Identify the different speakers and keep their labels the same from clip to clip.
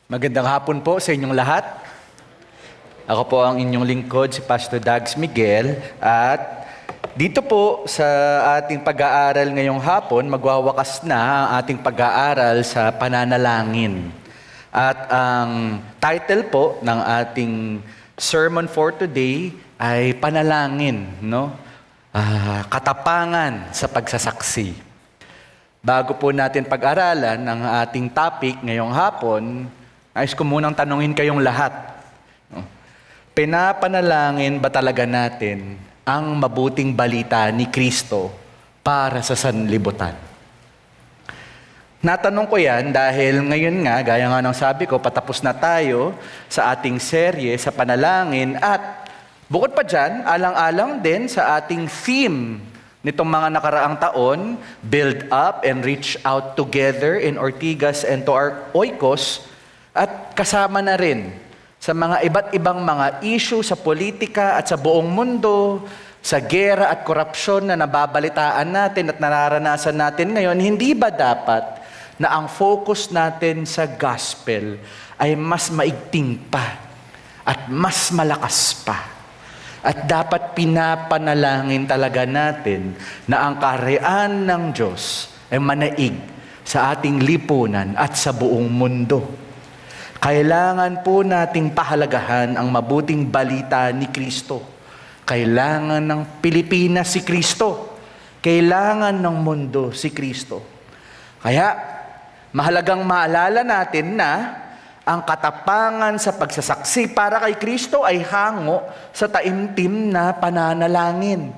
Speaker 1: Magandang hapon po sa inyong lahat. Ako po ang inyong lingkod, si Pastor Dags Miguel. At dito po sa ating pag-aaral ngayong hapon, magwawakas na ang ating pag-aaral sa pananalangin. At ang title po ng ating sermon for today ay Panalangin, no? Katapangan sa pagsasaksi. Bago po natin pag-aralan ang ating topic ngayong hapon, nais ko munang tanungin kayong lahat. Pinapanalangin ba talaga natin ang mabuting balita ni Kristo para sa sanlibutan? Natanong ko yan dahil ngayon nga, gaya nga ng sabi ko, patapos na tayo sa ating serye sa panalangin at bukod pa dyan, alang-alang din sa ating theme nitong mga nakaraang taon, build up and reach out together in Ortigas and to our Oikos, at kasama na rin sa mga iba't ibang mga issue sa politika at sa buong mundo, sa gera at korupsyon na nababalitaan natin at nararanasan natin ngayon, hindi ba dapat na ang focus natin sa gospel ay mas maigting pa at mas malakas pa? At dapat pinapanalangin talaga natin na ang kaharian ng Diyos ay manaig sa ating lipunan at sa buong mundo. Kailangan po nating pahalagahan ang mabuting balita ni Kristo. Kailangan ng Pilipinas si Kristo. Kailangan ng mundo si Kristo. Kaya, mahalagang maalala natin na ang katapangan sa pagsasaksi para kay Kristo ay hango sa taimtim na pananalangin.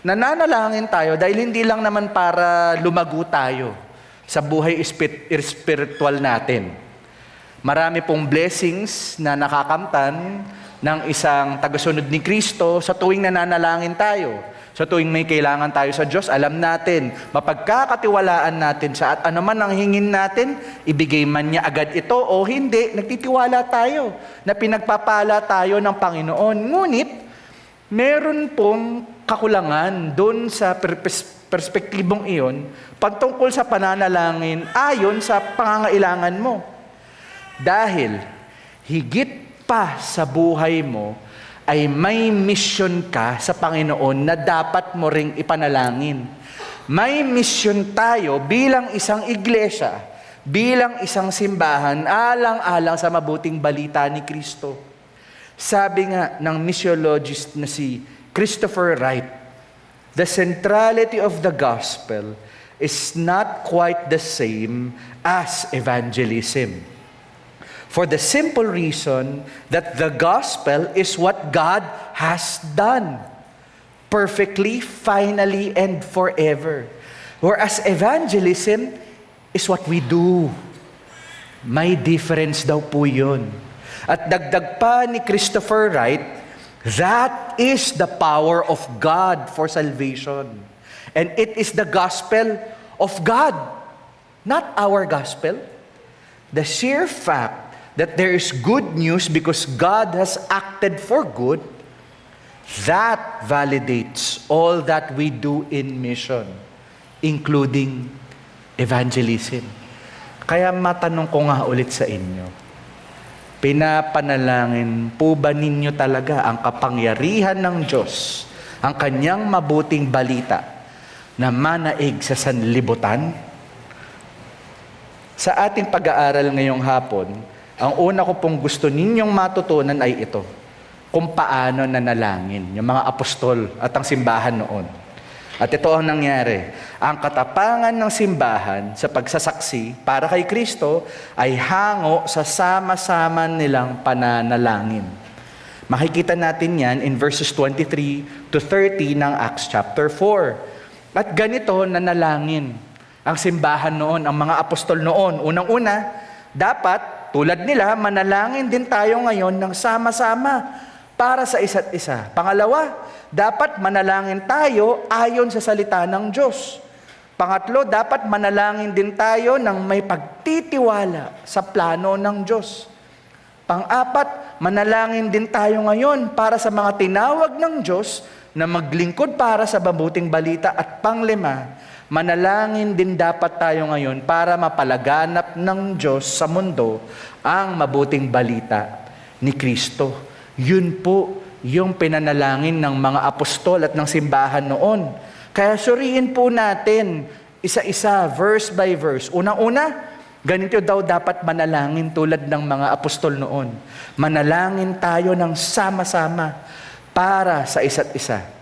Speaker 1: Nananalangin tayo dahil hindi lang naman para lumago tayo sa buhay spiritual natin. Marami pong blessings na nakakamtan ng isang tagasunod ni Kristo sa tuwing nananalangin tayo. Sa tuwing may kailangan tayo sa Diyos, alam natin, mapagkakatiwalaan natin sa at anuman ang hingin natin, ibigay man niya agad ito o hindi, nagtitiwala tayo na pinagpapala tayo ng Panginoon. Ngunit, meron pong kakulangan doon sa perspektibong iyon pagtungkol sa pananalangin ayon sa pangangailangan mo. Dahil higit pa sa buhay mo ay may mission ka sa Panginoon na dapat mo ring ipanalangin. May mission tayo bilang isang iglesia, bilang isang simbahan, alang-alang sa mabuting balita ni Kristo. Sabi nga ng missiologist na si Christopher Wright, the centrality of the gospel is not quite the same as evangelism. For the simple reason that the gospel is what God has done perfectly, finally, and forever. Whereas evangelism is what we do. May difference daw po yun. At dagdag pa ni Christopher Wright, that is the power of God for salvation. And it is the gospel of God, not our gospel. The sheer fact that there is good news because God has acted for good, that validates all that we do in mission, including evangelism. Kaya matanong ko nga ulit sa inyo, pinapanalangin po ba ninyo talaga ang kapangyarihan ng Diyos, ang kanyang mabuting balita na manaig sa sanlibutan? Sa ating pag-aaral ngayong hapon, ang una ko pong gusto ninyong matutunan ay ito, kung paano nanalangin yung mga apostol at ang simbahan noon. At ito ang nangyari. Ang katapangan ng simbahan sa pagsasaksi para kay Kristo ay hango sa sama-sama nilang pananalangin. Makikita natin yan in verses 23 to 30 ng Acts chapter 4. At ganito nanalangin ang simbahan noon, ang mga apostol noon. Unang-una, dapat tulad nila, manalangin din tayo ngayon ng sama-sama para sa isa't isa. Pangalawa, dapat manalangin tayo ayon sa salita ng Diyos. Pangatlo, dapat manalangin din tayo ng may pagtitiwala sa plano ng Diyos. Pang-apat, manalangin din tayo ngayon para sa mga tinawag ng Diyos na maglingkod para sa mabuting balita. At panglima, manalangin din dapat tayo ngayon para mapalaganap ng Diyos sa mundo ang mabuting balita ni Kristo. Yun po yung pinanalangin ng mga apostol at ng simbahan noon. Kaya suriin po natin isa-isa, verse by verse. Unang-una, ganito daw dapat manalangin tulad ng mga apostol noon. Manalangin tayo ng sama-sama para sa isa't isa.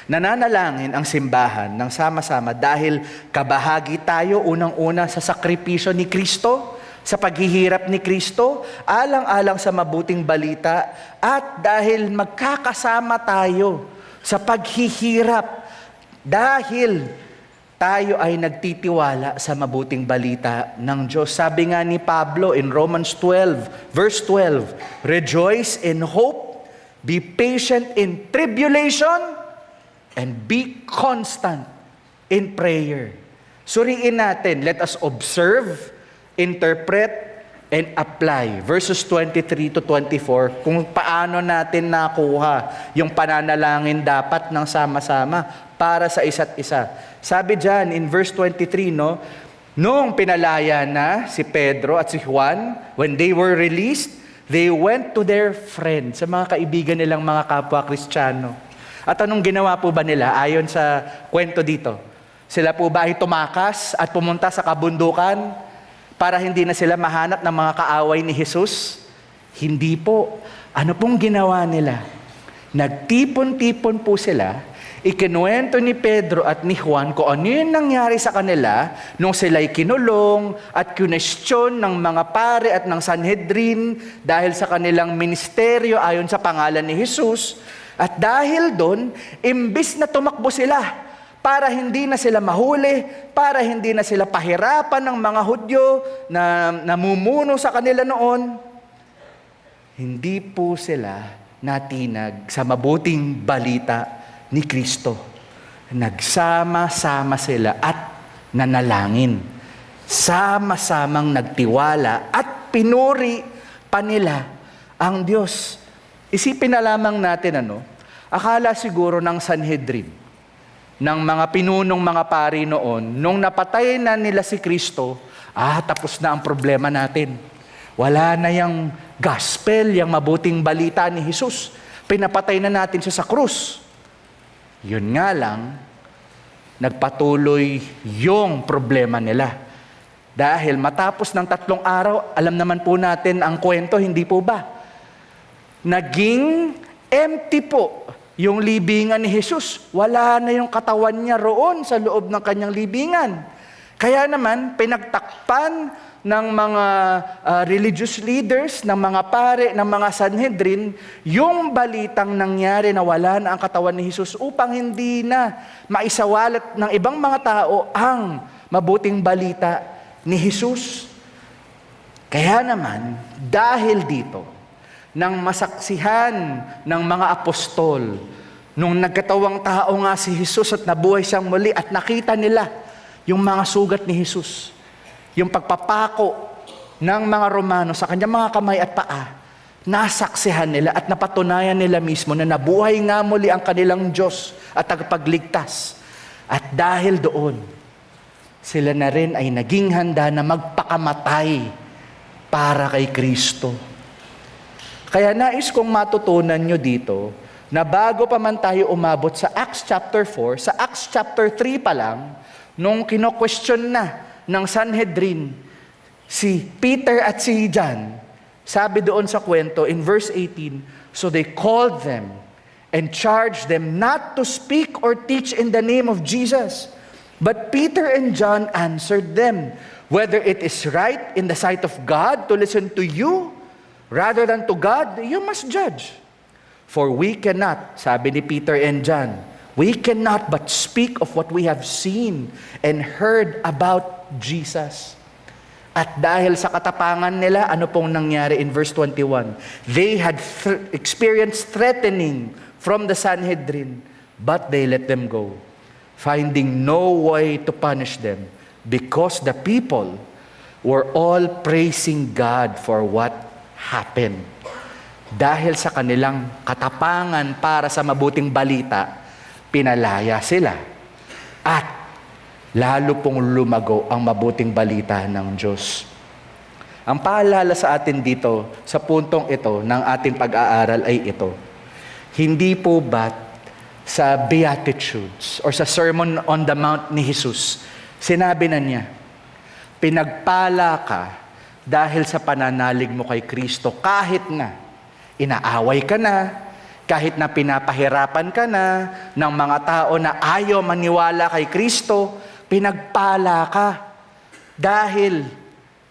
Speaker 1: Nananalangin ang simbahan ng sama-sama dahil kabahagi tayo unang-una sa sakripisyo ni Kristo, sa paghihirap ni Kristo, alang-alang sa mabuting balita, at dahil magkakasama tayo sa paghihirap dahil tayo ay nagtitiwala sa mabuting balita ng Diyos. Sabi nga ni Pablo in Romans 12, verse 12, "Rejoice in hope, be patient in tribulation, and be constant in prayer." Suriin natin, let us observe, interpret, and apply. Verses 23 to 24, kung paano natin nakuha yung pananalangin dapat ng sama-sama para sa isa't isa. Sabi dyan in verse 23, noong pinalaya na si Pedro at si Juan, when they were released, they went to their friends, sa mga kaibigan nilang mga kapwa Kristiyano. At anong ginawa po ba nila ayon sa kwento dito? Sila po ba ay tumakas at pumunta sa kabundukan para hindi na sila mahanap ng mga kaaway ni Jesus? Hindi po. Ano pong ginawa nila? Nagtipon-tipon po sila, ikinuwento ni Pedro at ni Juan kung ano yung nangyari sa kanila nung sila'y kinulong at kunestyon ng mga pare at ng Sanhedrin dahil sa kanilang ministeryo ayon sa pangalan ni Jesus. At dahil doon, imbis na tumakbo sila para hindi na sila mahuli, para hindi na sila pahirapan ng mga Hudyo na namumuno sa kanila noon, hindi po sila natinag sa mabuting balita ni Kristo. Nagsama-sama sila at nanalangin. Sama-samang nagtiwala at pinuri pa nila ang Diyos. Isipin na lamang natin akala siguro ng Sanhedrin, ng mga pinunong mga pari noon, nung napatay na nila si Kristo, tapos na ang problema natin. Wala na yung gospel, yung mabuting balita ni Jesus. Pinapatay na natin siya sa krus. Yun nga lang, nagpatuloy yung problema nila. Dahil matapos ng 3 araw, alam naman po natin ang kwento, hindi po ba? Naging empty po yung libingan ni Jesus. Wala na yung katawan niya roon sa loob ng kanyang libingan. Kaya naman, pinagtakpan ng mga religious leaders, ng mga pare, ng mga Sanhedrin, yung balitang nangyari na wala na ang katawan ni Jesus upang hindi na maisawalat ng ibang mga tao ang mabuting balita ni Jesus. Kaya naman, dahil dito, nang masaksihan ng mga apostol, nung nagkatawang tao nga si Jesus at nabuhay siyang muli at nakita nila yung mga sugat ni Jesus, yung pagpapako ng mga Romano sa kanyang mga kamay at paa, nasaksihan nila at napatunayan nila mismo na nabuhay nga muli ang kanilang Diyos at tagapagligtas. At dahil doon, sila na rin ay naging handa na magpakamatay para kay Kristo. Kaya nais kong matutunan nyo dito na bago pa man tayo umabot sa Acts chapter 4, sa Acts chapter 3 pa lang, nung kino-question na ng Sanhedrin si Peter at si John, sabi doon sa kwento in verse 18, "So they called them and charged them not to speak or teach in the name of Jesus. But Peter and John answered them, 'Whether it is right in the sight of God to listen to you, rather than to God, you must judge. For we cannot," sabi ni Peter and John, "we cannot but speak of what we have seen and heard about Jesus." At dahil sa katapangan nila, ano pong nangyari in verse 21? They had experienced threatening from the Sanhedrin, but they let them go, finding no way to punish them, because the people were all praising God for what happened. Dahil sa kanilang katapangan para sa mabuting balita, pinalaya sila. At lalo pong lumago ang mabuting balita ng Diyos. Ang paalala sa atin dito, sa puntong ito ng ating pag-aaral ay ito. Hindi po ba't sa Beatitudes or sa Sermon on the Mount ni Jesus, sinabi na niya, pinagpala ka dahil sa pananalig mo kay Kristo kahit na inaaway ka na, kahit na pinapahirapan ka na ng mga tao na ayaw maniwala kay Kristo, pinagpala ka dahil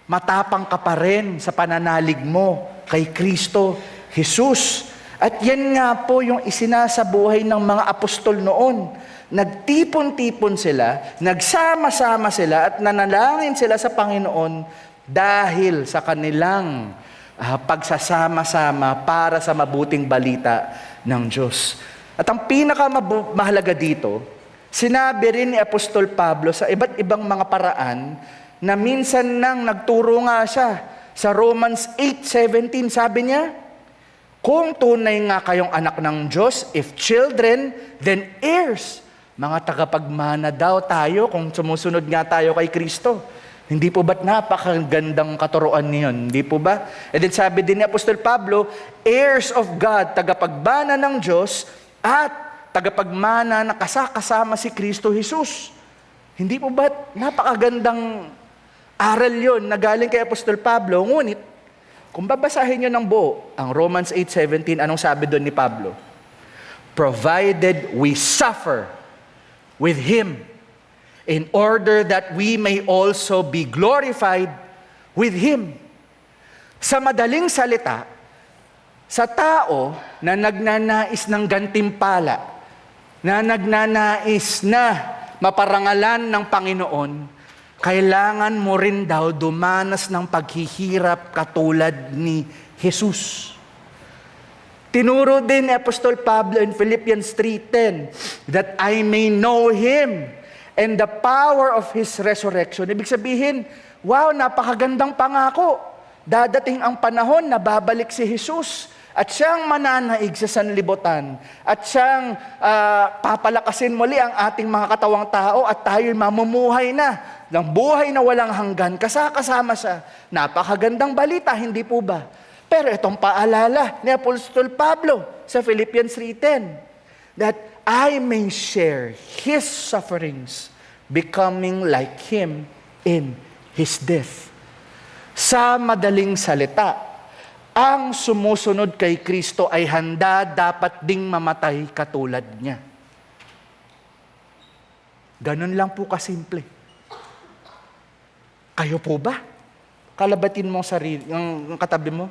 Speaker 1: matapang ka pa rin sa pananalig mo kay Kristo Jesus. At yan nga po yung isinasabuhay ng mga apostol noon. Nagtipon-tipon sila, nagsama-sama sila at nanalangin sila sa Panginoon dahil sa kanilang pagsasama-sama para sa mabuting balita ng Diyos. At ang pinakamahalaga dito, sinabi rin ni Apostol Pablo sa iba't ibang mga paraan na minsan nang nagturo nga siya. Sa Romans 8:17, sabi niya, kung tunay nga kayong anak ng Diyos, if children, then heirs. Mga tagapagmana daw tayo kung sumusunod nga tayo kay Kristo. Hindi po ba't napakagandang katuruan niyon? Hindi po ba? And then sabi din ni Apostol Pablo, heirs of God, tagapagmana ng Diyos at tagapagmana na kasama si Kristo Jesus. Hindi po ba't napakagandang aral yon na galing kay Apostol Pablo? Ngunit, kung babasahin nyo ng buo, ang Romans 8:17, anong sabi doon ni Pablo? Provided we suffer with Him, in order that we may also be glorified with Him. Sa madaling salita, sa tao na nagnanais ng gantimpala, na nagnanais na maparangalan ng Panginoon, kailangan mo rin daw dumanas ng paghihirap katulad ni Jesus. Tinuro din ni Apostol Pablo in Philippians 3:10, that I may know Him and the power of His resurrection. Ibig sabihin, wow, napakagandang pangako. Dadating ang panahon na babalik si Jesus at siyang mananaig sa sanlibutan at siyang papalakasin muli ang ating mga katawang tao at tayo'y mamumuhay na ng buhay na walang hanggan kasama siya. Napakagandang balita, hindi po ba? Pero itong paalala ni Apostol Pablo sa Philippians 3:10, that I may share His sufferings, becoming like Him in His death. Sa madaling salita, ang sumusunod kay Kristo ay handa dapat ding mamatay katulad niya. Ganun lang po kasimple. Kayo po ba? Kalabatin mo sarili, yung katabi mo.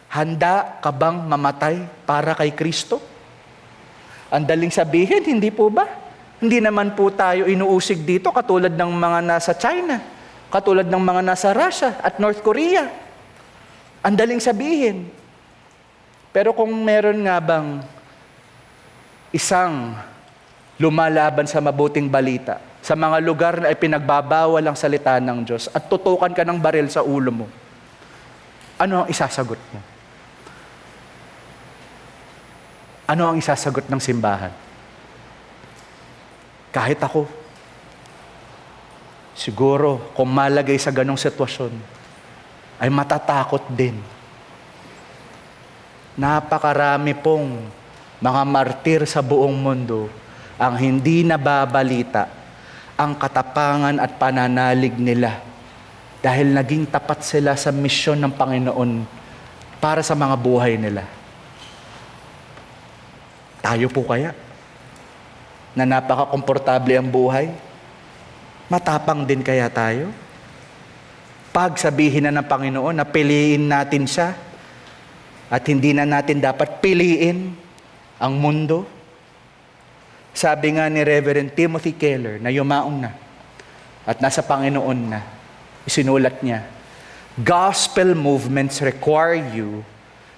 Speaker 1: Handa ka bang mamatay para kay Kristo? Ang daling sabihin, hindi po ba? Hindi naman po tayo inuusig dito katulad ng mga nasa China, katulad ng mga nasa Russia at North Korea. Ang daling sabihin. Pero kung meron nga bang isang lumalaban sa mabuting balita, sa mga lugar na ipinagbabawal ang salita ng Diyos at tutukan ka ng baril sa ulo mo, ano ang isasagot mo? Ano ang isasagot ng simbahan? Kahit ako, siguro kung malagay sa ganong sitwasyon, ay matatakot din. Napakarami pong mga martir sa buong mundo ang hindi nababalita ang katapangan at pananalig nila dahil naging tapat sila sa misyon ng Panginoon para sa mga buhay nila. Tayo po kaya, na napaka-komportable ang buhay, matapang din kaya tayo? Pag sabihin na ng Panginoon na piliin natin siya at hindi na natin dapat piliin ang mundo. Sabi nga ni Reverend Timothy Keller na yumaong na at nasa Panginoon na, isinulat niya, gospel movements require you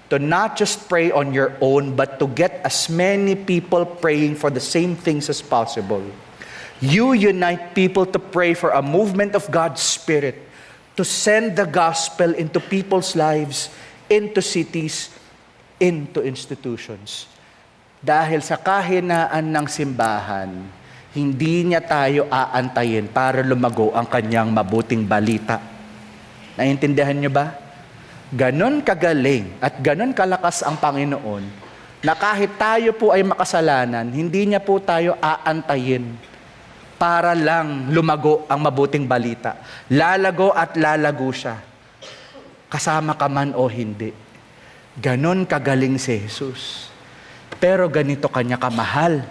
Speaker 1: to not just pray on your own, but to get as many people praying for the same things as possible. You unite people to pray for a movement of God's Spirit to send the gospel into people's lives, into cities, into institutions. Dahil sa kahinaan ng simbahan, Hindi niya tayo aantayin para lumago ang kanyang mabuting balita. Naiintindihan niyo ba? Ganon kagaling at ganon kalakas ang Panginoon na kahit tayo po ay makasalanan, hindi niya po tayo aantayin para lang lumago ang mabuting balita. Lalago at lalago siya. Kasama ka man o hindi. Ganon kagaling si Jesus. Pero ganito kanya kamahal.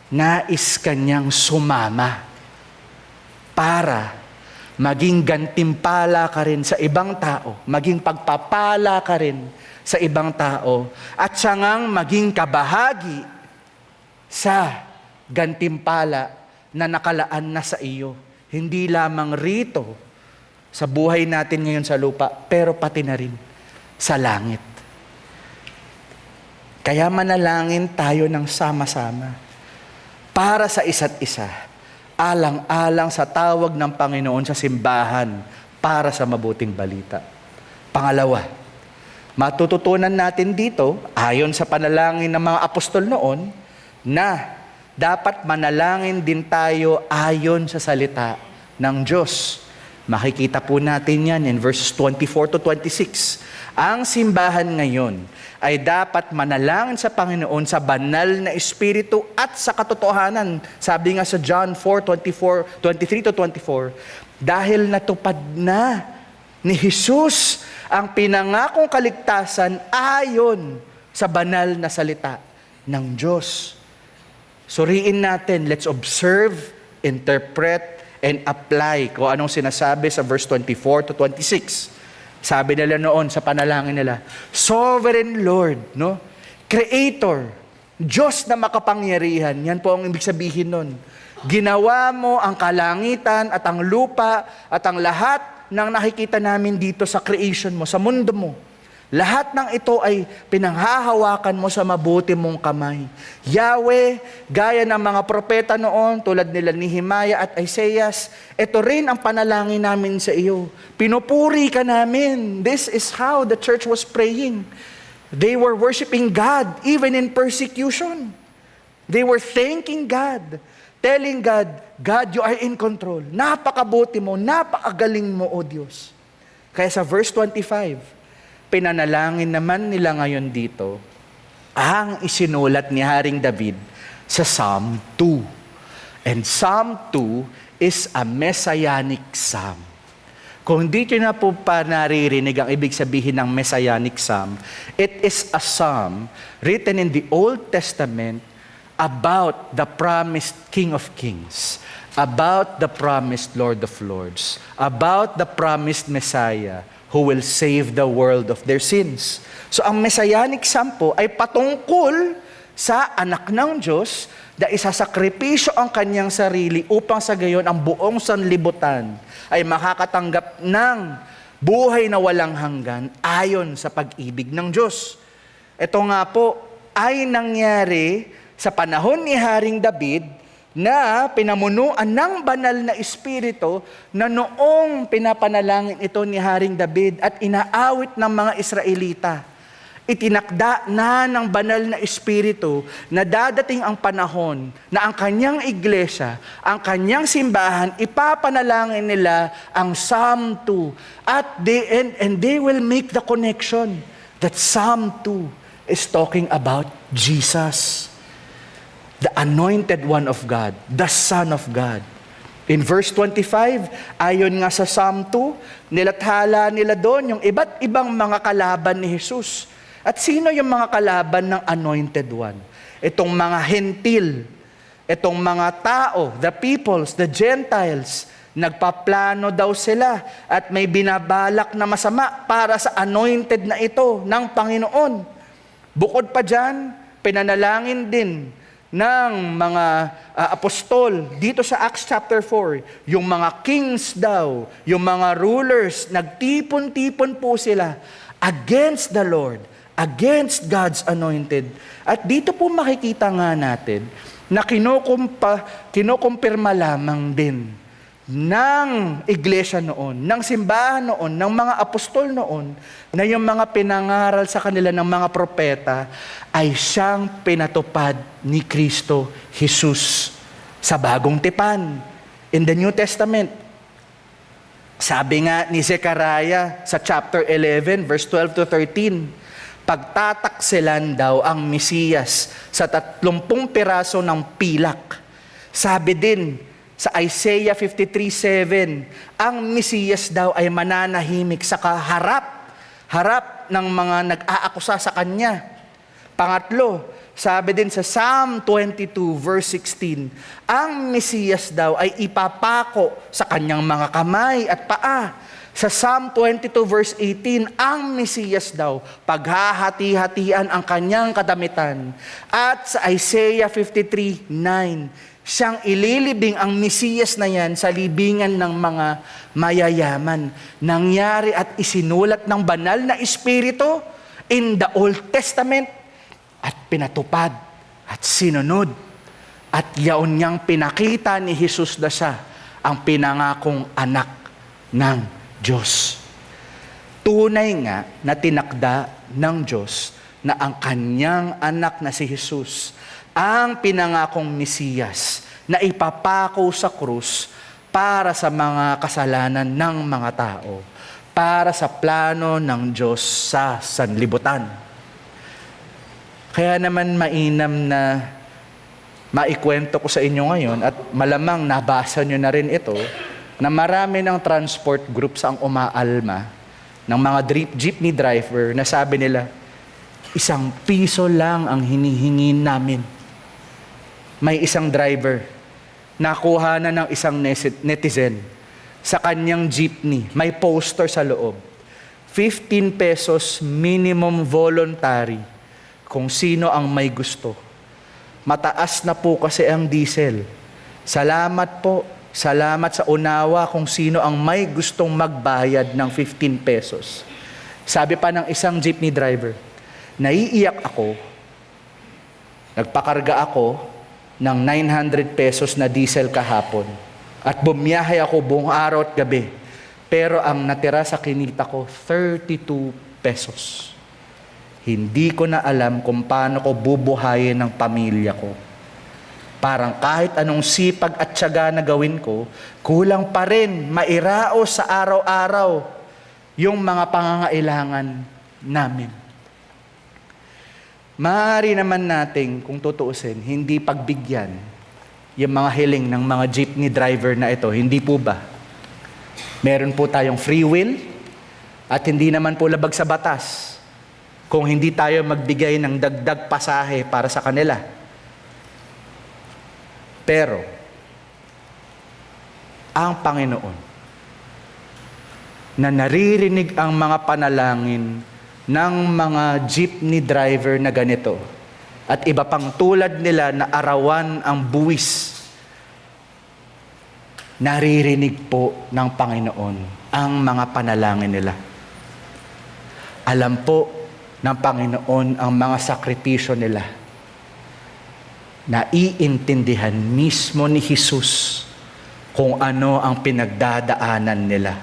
Speaker 1: Nais kanyang sumama para maging gantimpala ka rin sa ibang tao, maging pagpapala ka rin sa ibang tao, at siya ngang maging kabahagi sa gantimpala na nakalaan na sa iyo. Hindi lamang rito sa buhay natin ngayon sa lupa, pero pati na rin sa langit. Kaya manalangin tayo ng sama-sama para sa isa't isa, alang-alang sa tawag ng Panginoon sa simbahan para sa mabuting balita. Pangalawa, matututunan natin dito, ayon sa panalangin ng mga apostol noon, na dapat manalangin din tayo ayon sa salita ng Diyos. Makikita po natin yan in verses 24 to 26. Ang simbahan ngayon ay dapat manalangin sa Panginoon sa banal na Espiritu at sa katotohanan. Sabi nga sa John 4:23 to 24, dahil natupad na ni Jesus ang pinangakong kaligtasan ayon sa banal na salita ng Diyos. Suriin natin, let's observe, interpret, and apply kung anong sinasabi sa verse 24 to 26. Sabi nila noon sa panalangin nila, Sovereign Lord, no? Creator, Diyos na makapangyarihan. Yan po ang ibig sabihin nun. Ginawa mo ang kalangitan at ang lupa at ang lahat ng nakikita namin dito sa creation mo, sa mundo mo. Lahat ng ito ay pinanghahawakan mo sa mabuti mong kamay. Yahweh, gaya ng mga propeta noon, tulad nila Nehemiah at Isaias, ito rin ang panalangin namin sa iyo. Pinupuri ka namin. This is how the church was praying. They were worshiping God even in persecution. They were thanking God, telling God, God, you are in control. Napakabuti mo, napakagaling mo, O Diyos. Kaya sa verse 25, pinanalangin naman nila ngayon dito ang isinulat ni Haring David sa Psalm 2. And Psalm 2 is a messianic psalm. Kung di nyo na po pa naririnig ang ibig sabihin ng messianic psalm, it is a psalm written in the Old Testament about the promised King of Kings, about the promised Lord of Lords, about the promised Messiah who will save the world of their sins. So ang Messianic Psalm po ay patungkol sa anak ng Diyos na isasakripisyo ang kanyang sarili upang sa gayon ang buong sanlibutan ay makakatanggap ng buhay na walang hanggan ayon sa pag-ibig ng Diyos. Ito nga po ay nangyari sa panahon ni Haring David na pinamunuan ng banal na Espiritu na noong pinapanalangin ito ni Haring David at inaawit ng mga Israelita. Itinakda na ng banal na Espiritu na dadating ang panahon na ang kanyang iglesia, ang kanyang simbahan, ipapanalangin nila ang Psalm 2. And they will make the connection that Psalm 2 is talking about Jesus, the anointed one of God, the Son of God. In verse 25, ayon nga sa Psalm 2, nilathala nila doon yung iba't ibang mga kalaban ni Jesus. At sino yung mga kalaban ng anointed one? Itong mga hentil, itong mga tao, the peoples, the Gentiles, nagpaplano daw sila at may binabalak na masama para sa anointed na ito ng Panginoon. Bukod pa dyan, pinanalangin din ng mga apostol dito sa Acts chapter 4, yung mga kings daw, yung mga rulers, nagtipon-tipon po sila against the Lord, against God's anointed. At dito po makikita nga natin na kinukumpirma lamang din ng iglesia noon, ng simbahan noon, ng mga apostol noon, na yung mga pinangaral sa kanila ng mga propeta ay siyang pinatupad ni Kristo Jesus. sa Bagong Tipan, in the New Testament. Sabi nga ni Zechariah sa chapter 11, verse 12 to 13, pagtataksilan daw ang Mesiyas sa 30 piraso ng pilak. Sabi din sa Isaiah 53:7, ang Mesiyas daw ay mananahimik sa harap ng mga nag-aakusa sa kanya. Pangatlo, sabi din sa Psalm 22 verse 16, ang Mesiyas daw ay ipapako sa kanyang mga kamay at paa. Sa Psalm 22 verse 18, ang Mesiyas daw, paghahati-hatian ang kanyang kadamitan. At sa Isaiah 53:9, siyang ililibing ang Mesiyas na yan sa libingan ng mga mayayaman. Nangyari at isinulat ng banal na Espiritu in the Old Testament at pinatupad at sinunod. At yaon niyang pinakita ni Jesus na siya ang pinangakong anak ng Diyos. Tunay nga na tinakda ng Diyos na ang kanyang anak na si Jesus ang pinangakong Mesiyas na ipapako sa krus para sa mga kasalanan ng mga tao, para sa plano ng Diyos sa sanlibutan. Kaya naman mainam na maikwento ko sa inyo ngayon at malamang nabasa nyo na rin ito, na marami ng transport groups ang umaalma ng mga jeepney driver na sabi nila, 1 piso lang ang hinihingi namin. May isang driver, nakuha na ng isang netizen sa kanyang jeepney, may poster sa loob, 15 pesos minimum voluntary kung sino ang may gusto. Mataas na po kasi ang diesel. Salamat po. Salamat sa unawa kung sino ang may gustong magbayad ng 15 pesos. Sabi pa ng isang jeepney driver, naiiyak ako, nagpakarga ako ng 900 pesos na diesel kahapon at bumiyahe ako buong araw at gabi. Pero ang natira sa kinita ko, 32 pesos. Hindi ko na alam kung paano ko bubuhayin ng pamilya ko. Parang kahit anong sipag at tiyaga na gawin ko, kulang pa rin mairaos sa araw-araw yung mga pangangailangan namin. Maaari naman nating, kung tutuusin, hindi pagbigyan yung mga hiling ng mga jeepney driver na ito. Hindi po ba? Meron po tayong free will at hindi naman po labag sa batas kung hindi tayo magbigay ng dagdag pasahe para sa kanila. Pero, ang Panginoon, na naririnig ang mga panalangin ng mga jeepney driver na ganito, at iba pang tulad nila na arawan ang buwis, naririnig po ng Panginoon ang mga panalangin nila. Alam po ng Panginoon ang mga sakripisyo nila. Naiintindihan mismo ni Jesus kung ano ang pinagdadaanan nila.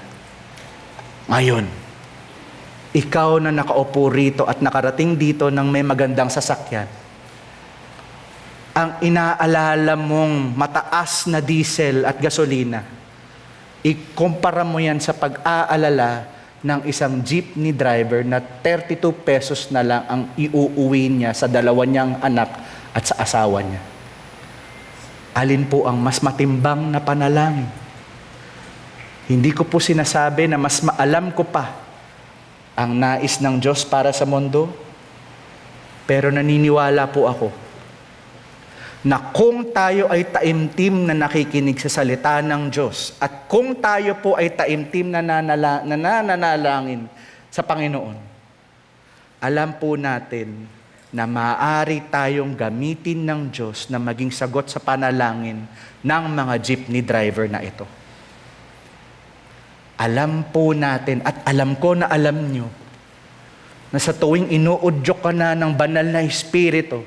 Speaker 1: Ngayon, ikaw na nakaupo rito at nakarating dito ng may magandang sasakyan, ang inaalala mong mataas na diesel at gasolina, ikumpara mo yan sa pag-aalala ng isang jeepney driver na 32 pesos na lang ang iuuwi niya sa dalawa niyang anak at sa asawa niya. Alin po ang mas matimbang na panalangin? Hindi ko po sinasabi na mas maalam ko pa ang nais ng Diyos para sa mundo, pero naniniwala po ako na kung tayo ay taimtim na nakikinig sa salita ng Diyos at kung tayo po ay taimtim na nananalangin sa Panginoon, alam po natin na maaari tayong gamitin ng Diyos na maging sagot sa panalangin ng mga jeepney driver na ito. Alam po natin at alam ko na alam nyo na sa tuwing inuudyok ka na ng banal na Espiritu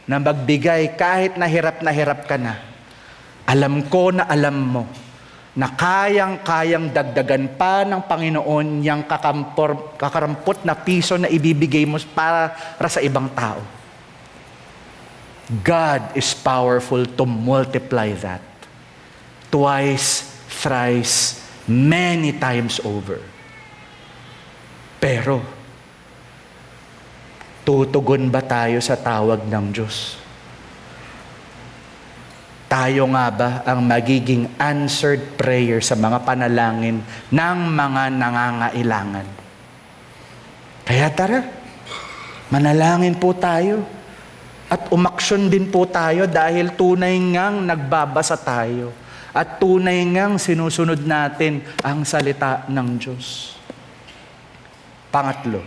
Speaker 1: na magbigay kahit na hirap ka na, alam ko na alam mo na kayang-kayang dagdagan pa ng Panginoon yung kakarampot na piso na ibibigay mo para sa ibang tao. God is powerful to multiply that twice, thrice, many times over. Pero, tutugon ba tayo sa tawag ng Diyos? Tayo nga ba ang magiging answered prayer sa mga panalangin ng mga nangangailangan? Kaya tara, manalangin po tayo at umaksyon din po tayo dahil tunay ngang nagbabasa tayo at tunay ngang sinusunod natin ang salita ng Diyos. Pangatlo,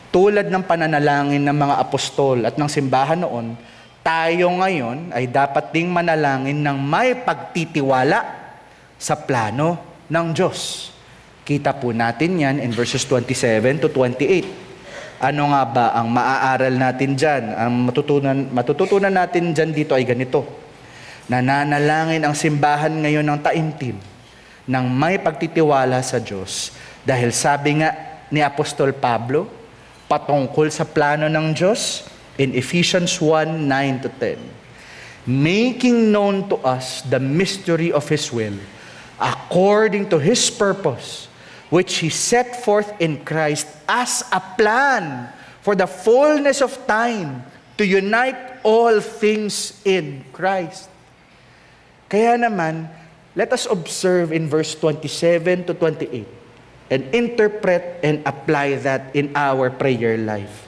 Speaker 1: tulad ng pananalangin ng mga apostol at ng simbahan noon, tayo ngayon ay dapat ding manalangin ng may pagtitiwala sa plano ng Diyos. Kita po natin yan in verses 27 to 28. Ano nga ba ang maaaral natin dyan? Ang matututunan natin dyan dito ay ganito. Nananalangin ang simbahan ngayon ng taimtim ng may pagtitiwala sa Diyos. Dahil sabi nga ni Apostol Pablo, patungkol sa plano ng Diyos, in Ephesians 1:9 to 10, making known to us the mystery of His will, according to His purpose, which He set forth in Christ as a plan for the fullness of time to unite all things in Christ. Kaya naman, let us observe in verse 27 to 28 and interpret and apply that in our prayer life.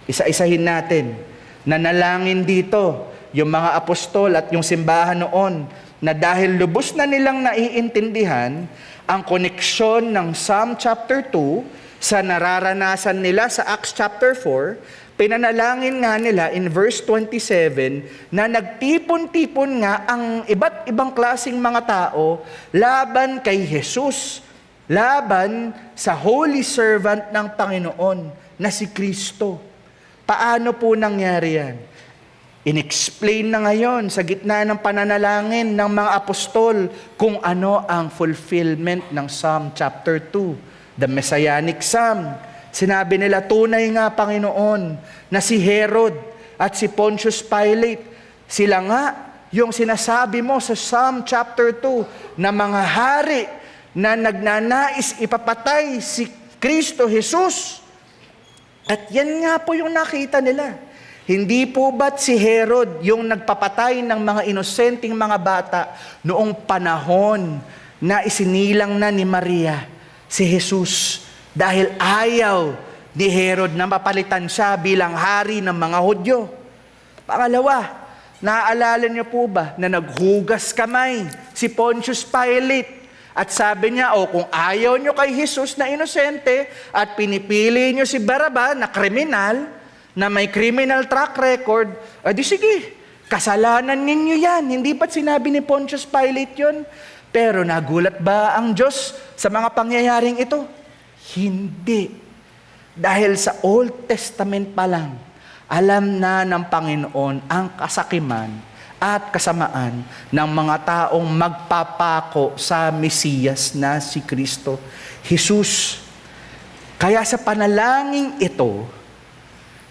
Speaker 1: Isa-isahin natin. Nanalangin dito yung mga apostol at yung simbahan noon na dahil lubos na nilang naiintindihan ang koneksyon ng Psalm chapter 2 sa nararanasan nila sa Acts chapter 4, pinanalangin nga nila in verse 27 na nagtipon-tipon nga ang iba't ibang klaseng mga tao laban kay Jesus, laban sa holy servant ng Panginoon na si Kristo. Paano po nangyari yan? In-explain na ngayon sa gitna ng pananalangin ng mga apostol kung ano ang fulfillment ng Psalm chapter 2, the Messianic Psalm. Sinabi nila, tunay nga Panginoon na si Herod at si Pontius Pilate, sila nga yung sinasabi mo sa Psalm chapter 2 na mga hari na nagnanais ipapatay si Kristo Jesus. At yan nga po yung nakita nila. Hindi po ba't si Herod yung nagpapatay ng mga inosenteng mga bata noong panahon na isinilang na ni Maria si Jesus dahil ayaw ni Herod na mapalitan siya bilang hari ng mga Hudyo? Pangalawa, naaalala niyo po ba na naghugas kamay si Pontius Pilate? At sabi niya, kung ayaw nyo kay Jesus na inosente at pinipili nyo si Baraba na kriminal, na may criminal track record, di sige, kasalanan ninyo yan. Hindi ba't sinabi ni Pontius Pilate yun? Pero nagulat ba ang Diyos sa mga pangyayaring ito? Hindi. Dahil sa Old Testament pa lang, alam na ng Panginoon ang kasakiman at kasamaan ng mga taong magpapako sa Mesiyas na si Kristo Jesus. Kaya sa panalangin ito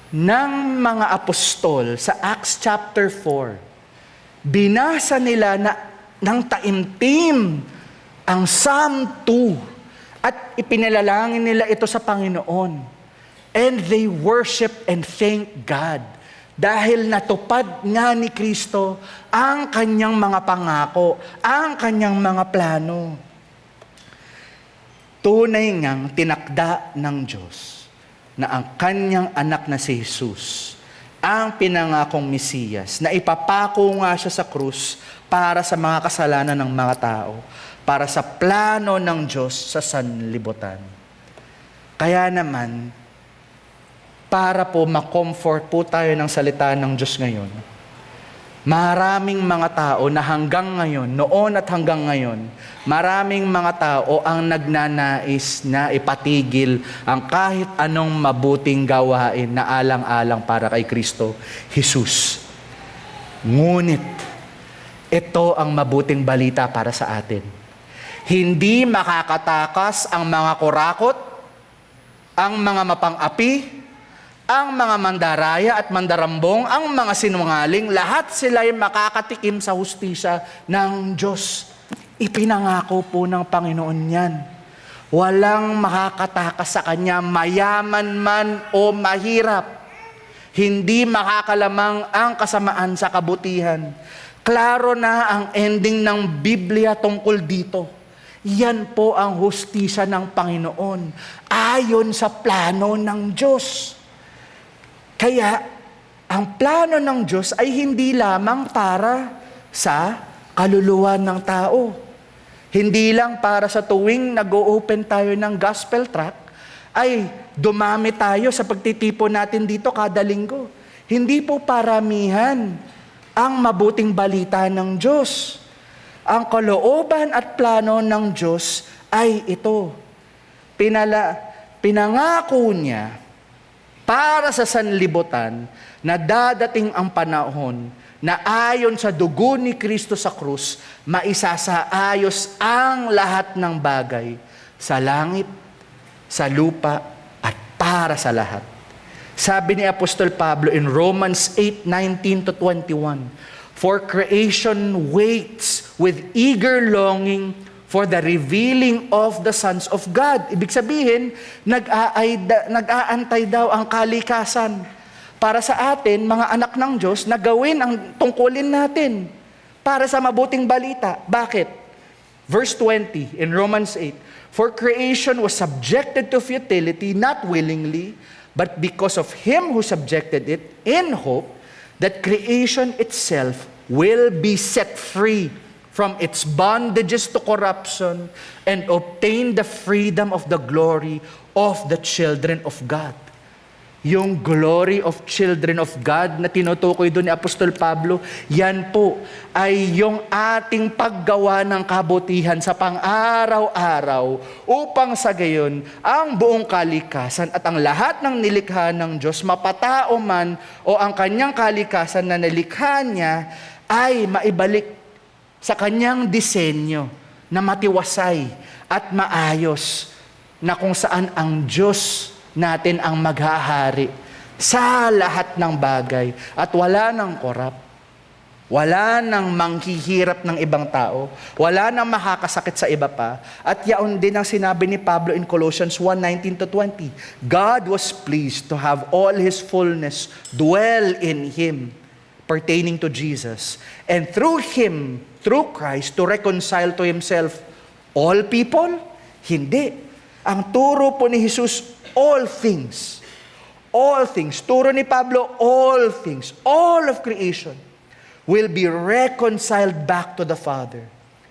Speaker 1: ng mga apostol sa Acts chapter 4, binasa nila ng taimtim ang Psalm 2 at ipinalalangin nila ito sa Panginoon. And they worship and thank God dahil natupad nga ni Kristo ang kanyang mga pangako, ang kanyang mga plano. Tunay ngang tinakda ng Diyos na ang kanyang anak na si Jesus, ang pinangakong Mesiyas, na ipapako nga siya sa krus para sa mga kasalanan ng mga tao, para sa plano ng Diyos sa sanlibutan. Kaya naman, para po ma-comfort po tayo ng salita ng Diyos ngayon, maraming mga tao na hanggang ngayon, noon at hanggang ngayon, maraming mga tao ang nagnanais na ipatigil ang kahit anong mabuting gawain na alang-alang para kay Kristo Jesus. Ngunit, ito ang mabuting balita para sa atin. Hindi makakatakas ang mga kurakot, ang mga mapang-api, Ang mga mandaraya at mandarambong, ang mga sinungaling, lahat sila ay makakatikim sa hustisya ng Diyos. Ipinangako po ng Panginoon yan. Walang makakatakas sa Kanya, mayaman man o mahirap. Hindi makakalamang ang kasamaan sa kabutihan. Klaro na ang ending ng Biblia tungkol dito. Yan po ang hustisya ng Panginoon, ayon sa plano ng Diyos. Kaya, ang plano ng Diyos ay hindi lamang para sa kaluluwa ng tao. Hindi lang para sa tuwing nag-o-open tayo ng gospel tract, ay dumami tayo sa pagtitipon natin dito kada linggo. Hindi po paramihan ang mabuting balita ng Diyos. Ang kalooban at plano ng Diyos ay ito. Pinangako niya para sa sanlibutan na dadating ang panahon na ayon sa dugo ni Kristo sa krus, maisasaayos ang lahat ng bagay sa langit, sa lupa, at para sa lahat. Sabi ni Apostol Pablo in Romans 8:19-21, "For creation waits with eager longing for the revealing of the sons of God." Ibig sabihin, nag-aantay daw ang kalikasan para sa atin, mga anak ng Diyos, na gawin ang tungkulin natin para sa mabuting balita. Bakit? Verse 20 in Romans 8, "For creation was subjected to futility, not willingly, but because of Him who subjected it, in hope that creation itself will be set free from its bondages to corruption and obtain the freedom of the glory of the children of God." Yung glory of children of God na tinutukoy doon ni Apostol Pablo, yan po ay yung ating paggawa ng kabutihan sa pang-araw-araw upang sa gayon ang buong kalikasan at ang lahat ng nilikha ng Diyos, mapatao man o ang kanyang kalikasan na nilikha niya, ay maibalik sa kanyang disenyo na matiwasay at maayos, na kung saan ang Diyos natin ang maghahari sa lahat ng bagay at wala nang korap, wala nang manghihirap ng ibang tao, wala nang makakasakit sa iba pa. At yaon din ang sinabi ni Pablo in Colossians 1:19-20, "God was pleased to have all His fullness dwell in Him," pertaining to Jesus, "and through Him, through Christ, to reconcile to Himself all people." Hindi. Ang turo po ni Jesus, all things. All things. Turo ni Pablo, all things. All of creation will be reconciled back to the Father.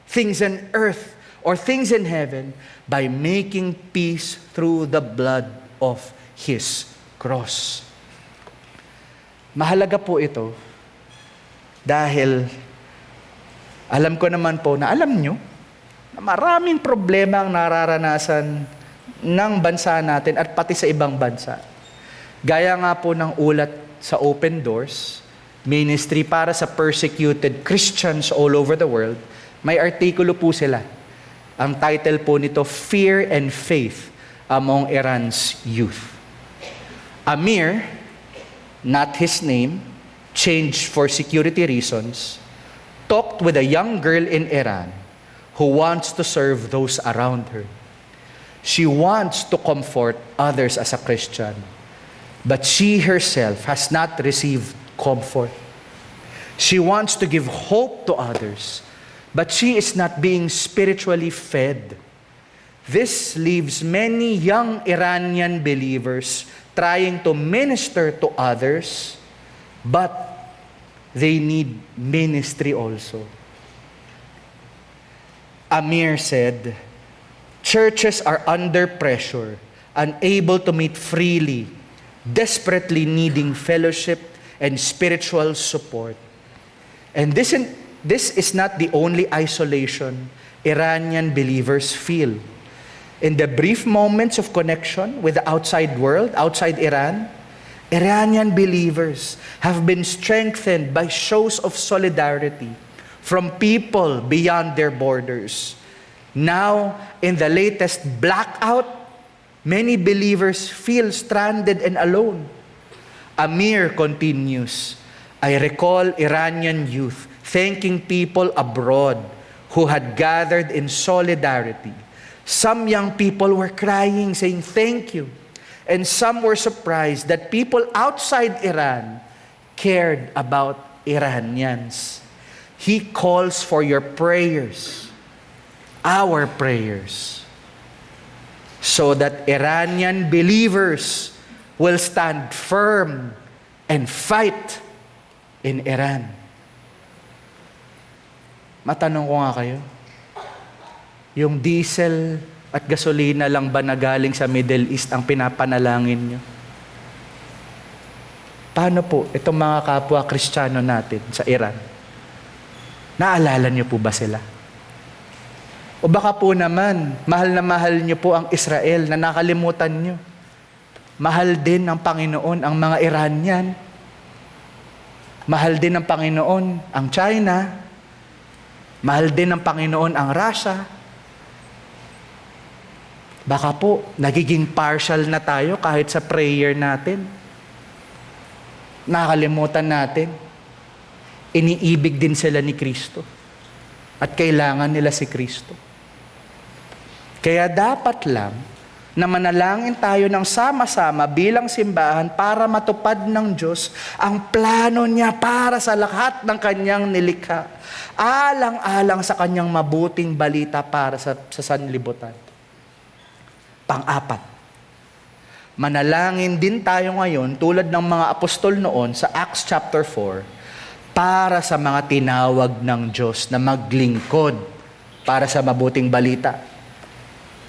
Speaker 1: Things on earth or things in heaven by making peace through the blood of His cross. Mahalaga po ito dahil alam ko naman po na alam nyo na maraming problema ang nararanasan ng bansa natin at pati sa ibang bansa. Gaya nga po ng ulat sa Open Doors, ministry para sa persecuted Christians all over the world, may artikulo po sila. Ang title po nito, "Fear and Faith Among Iran's Youth." Amir, not his name, changed for security reasons, talked with a young girl in Iran who wants to serve those around her. She wants to comfort others as a Christian, but she herself has not received comfort. She wants to give hope to others, but she is not being spiritually fed. This leaves many young Iranian believers trying to minister to others, but they need ministry also. Amir said, "Churches are under pressure, unable to meet freely, desperately needing fellowship and spiritual support. And this is not the only isolation Iranian believers feel. In the brief moments of connection with the outside world, outside Iran, Iranian believers have been strengthened by shows of solidarity from people beyond their borders. Now, in the latest blackout, many believers feel stranded and alone. Amir continues, I recall Iranian youth thanking people abroad who had gathered in solidarity. Some young people were crying, saying thank you. And some were surprised that people outside Iran cared about Iranians. He calls for your prayers, our prayers, so that Iranian believers will stand firm and fight in Iran. Matanong ko nga kayo, yung diesel at gasolina lang ba na galing sa Middle East ang pinapanalangin nyo? Paano po itong mga kapwa Kristiyano natin sa Iran? Naalala nyo po ba sila? O baka po naman, mahal na mahal nyo po ang Israel na nakalimutan nyo. Mahal din ng Panginoon ang mga Iranian. Mahal din ng Panginoon ang China. Mahal din ng Panginoon ang Russia. Baka po, nagiging partial na tayo kahit sa prayer natin. Nakalimutan natin. Iniibig din sila ni Kristo. At kailangan nila si Kristo. Kaya dapat lang na manalangin tayo ng sama-sama bilang simbahan para matupad ng Diyos ang plano niya para sa lahat ng kanyang nilikha. Alang-alang sa kanyang mabuting balita para sa sanlibutan. Pang-apat, manalangin din tayo ngayon tulad ng mga apostol noon sa Acts chapter 4 para sa mga tinawag ng Diyos na maglingkod para sa mabuting balita.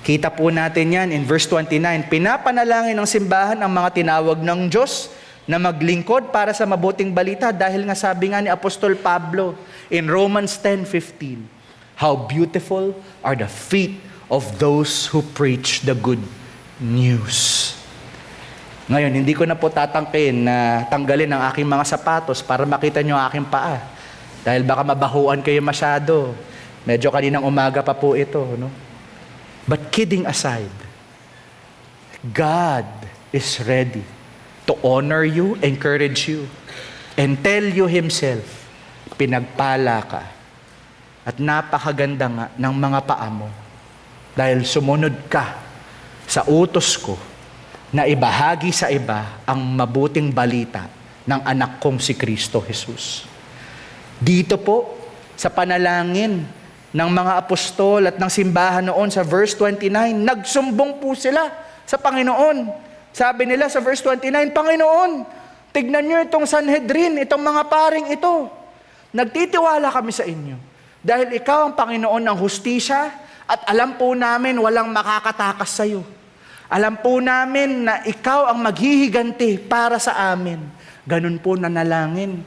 Speaker 1: Kita po natin yan in verse 29. Pinapanalangin ng simbahan ang mga tinawag ng Diyos na maglingkod para sa mabuting balita dahil nga sabi nga ni Apostol Pablo in Romans 10:15, how beautiful are the feet of those who preach the good news. Ngayon, hindi ko na po tatangkin na tanggalin ang aking mga sapatos para makita nyo ang aking paa. Dahil baka mabahuan kayo masyado. Medyo kaninang umaga pa po ito, no? But kidding aside, God is ready to honor you, encourage you, and tell you Himself, pinagpala ka. At napakaganda nga ng mga paa mo dahil sumunod ka sa utos ko na ibahagi sa iba ang mabuting balita ng anak kong si Kristo Jesus. Dito po, sa panalangin ng mga apostol at ng simbahan noon sa verse 29, nagsumbong po sila sa Panginoon. Sabi nila sa verse 29, Panginoon, tignan nyo itong Sanhedrin, itong mga paring ito. Nagtitiwala kami sa inyo dahil ikaw ang Panginoon ng hustisya at alam po namin walang makakatakas sa iyo. Alam po namin na ikaw ang maghihiganti para sa amin. Ganun po nanalangin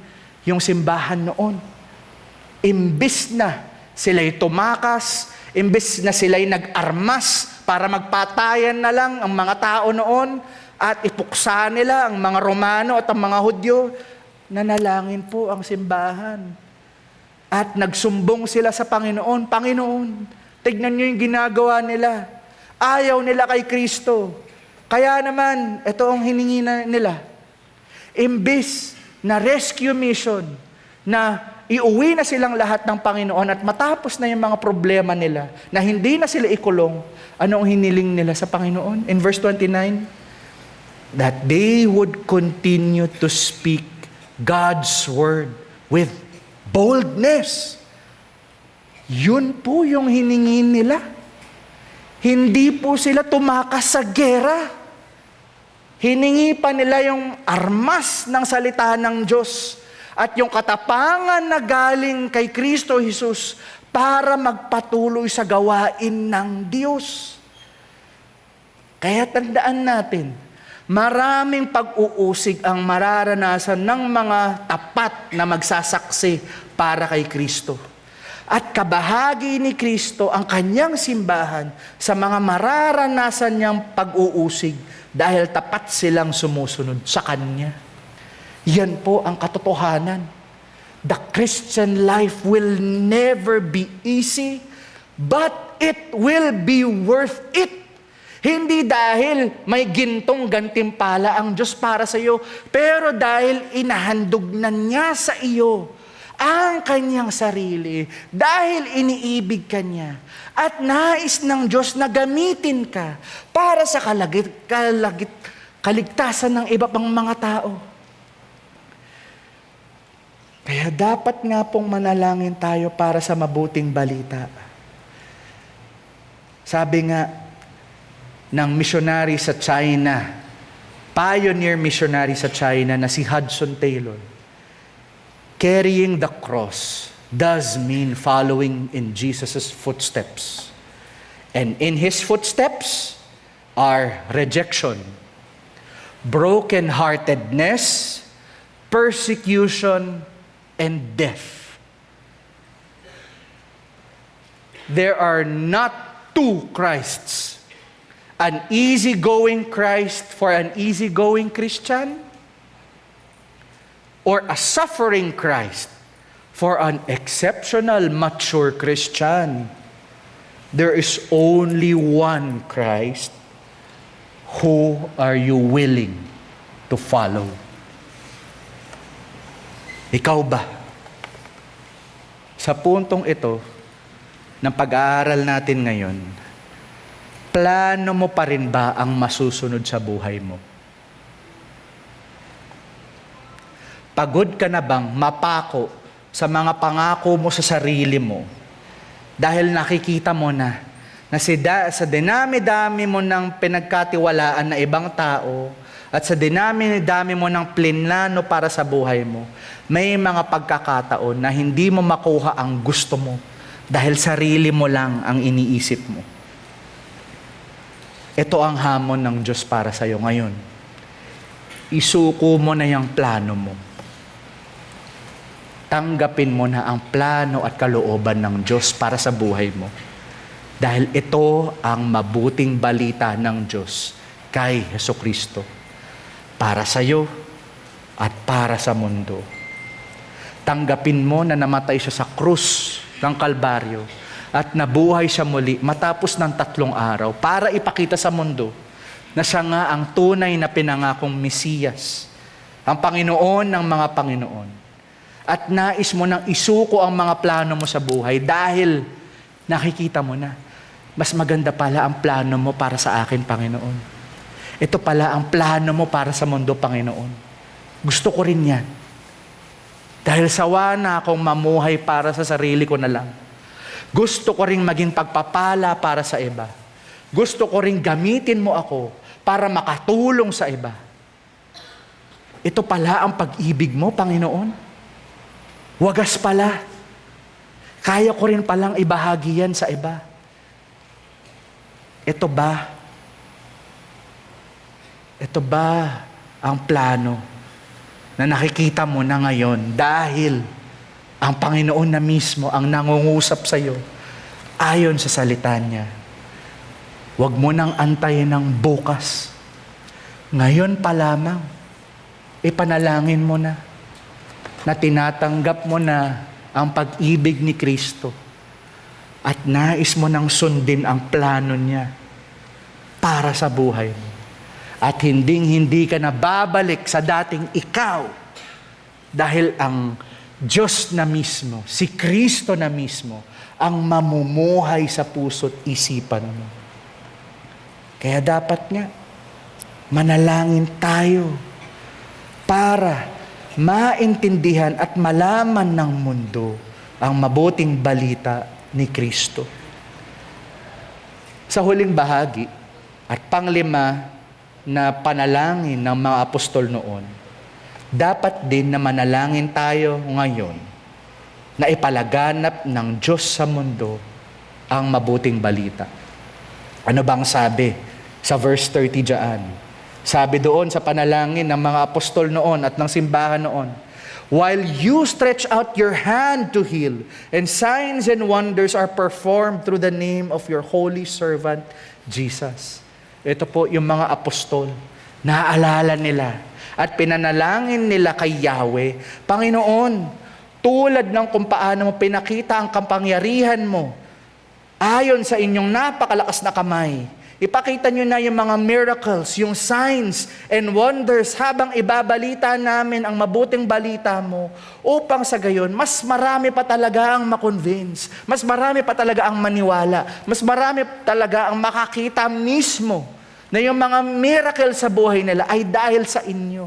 Speaker 1: yung simbahan noon. Imbis na sila'y tumakas, imbis na sila'y nag-armas para magpatayan na lang ang mga tao noon at ipuksa nila ang mga Romano at ang mga Hudyo, nanalangin po ang simbahan. At nagsumbong sila sa Panginoon, Panginoon, tignan nyo yung ginagawa nila. Ayaw nila kay Kristo. Kaya naman, ito ang hiningi nila. Imbis na rescue mission, na iuwi na silang lahat ng Panginoon at matapos na yung mga problema nila, na hindi na sila ikulong, ano ang hiniling nila sa Panginoon? In verse 29, that they would continue to speak God's word with boldness. Yun po yung hiningi nila. Hindi po sila tumakas sa gera. Hiningi pa nila yung armas ng salita ng Diyos at yung katapangan na galing kay Kristo Jesus para magpatuloy sa gawain ng Diyos. Kaya tandaan natin, maraming pag-uusig ang mararanasan ng mga tapat na magsasaksi para kay Kristo. At kabahagi ni Kristo ang kanyang simbahan sa mga mararanasan niyang pag-uusig dahil tapat silang sumusunod sa Kanya. Yan po ang katotohanan. The Christian life will never be easy, but it will be worth it. Hindi dahil may gintong gantimpala ang Diyos para sa iyo, pero dahil inahandog na niya sa iyo ang kanyang sarili, dahil iniibig ka niya, at nais ng Diyos na gamitin ka para sa kaligtasan ng iba pang mga tao. Kaya dapat nga pong manalangin tayo para sa mabuting balita. Sabi nga ng missionary sa China, pioneer missionary sa China na si Hudson Taylor, carrying the cross does mean following in Jesus' footsteps. And in His footsteps are rejection, brokenheartedness, persecution, and death. There are not two Christs. An easygoing Christ for an easygoing Christian, or a suffering Christ for an exceptional, mature Christian. There is only one Christ. Who are you willing to follow? Ikaw ba? Sa puntong ito, ng pag-aaral natin ngayon, plano mo pa rin ba ang masusunod sa buhay mo? Pagod ka na bang mapako sa mga pangako mo sa sarili mo dahil nakikita mo na sa dinami-dami mo ng pinagkatiwalaan na ibang tao at sa dinami-dami mo ng plinano para sa buhay mo, may mga pagkakataon na hindi mo makuha ang gusto mo dahil sarili mo lang ang iniisip mo. Ito ang hamon ng Diyos para sa iyo ngayon. Isuko mo na yung plano mo. Tanggapin mo na ang plano at kalooban ng Diyos para sa buhay mo. Dahil ito ang mabuting balita ng Diyos kay Hesukristo para sa iyo at para sa mundo. Tanggapin mo na namatay siya sa krus ng Kalbaryo at nabuhay siya muli matapos ng 3 araw para ipakita sa mundo na siya nga ang tunay na pinangakong Mesiyas, ang Panginoon ng mga Panginoon. At nais mo nang isuko ang mga plano mo sa buhay dahil nakikita mo na mas maganda pala ang plano mo para sa akin, Panginoon. Ito pala ang plano mo para sa mundo, Panginoon. Gusto ko rin yan. Dahil sawa na akong mamuhay para sa sarili ko na lang. Gusto ko rin maging pagpapala para sa iba. Gusto ko rin gamitin mo ako para makatulong sa iba. Ito pala ang pag-ibig mo, Panginoon. Wagas pala. Kaya ko rin palang ibahagi yan sa iba. Ito ba ang plano na nakikita mo na ngayon dahil ang Panginoon na mismo ang nangungusap sa iyo ayon sa salita niya? Huwag mo nang antayin ng bukas. Ngayon pa lamang, ipanalangin mo na tinatanggap mo na ang pag-ibig ni Kristo at nais mo nang sundin ang plano niya para sa buhay mo. At hindi ka na babalik sa dating ikaw dahil ang Diyos na mismo, si Kristo na mismo, ang mamumuhay sa puso't isipan mo. Kaya dapat nga, manalangin tayo para maintindihan at malaman ng mundo ang mabuting balita ni Kristo. Sa huling bahagi at panglima na panalangin ng mga apostol noon, dapat din na manalangin tayo ngayon na ipalaganap ng Diyos sa mundo ang mabuting balita. Ano bang sabi sa verse 30 dyan? Sabi doon sa panalangin ng mga apostol noon at ng simbahan noon, while you stretch out your hand to heal, and signs and wonders are performed through the name of your holy servant, Jesus. Ito po yung mga apostol, naaalala nila at pinanalangin nila kay Yahweh, Panginoon, tulad ng kung paano mo pinakita ang kapangyarihan mo, ayon sa inyong napakalakas na kamay, Ipakita nyo na yung mga miracles, yung signs and wonders habang ibabalita namin ang mabuting balita mo upang sa gayon, mas marami pa talaga ang makonvince, mas marami pa talaga ang maniwala, mas marami talaga ang makakita mismo na yung mga miracle sa buhay nila ay dahil sa inyo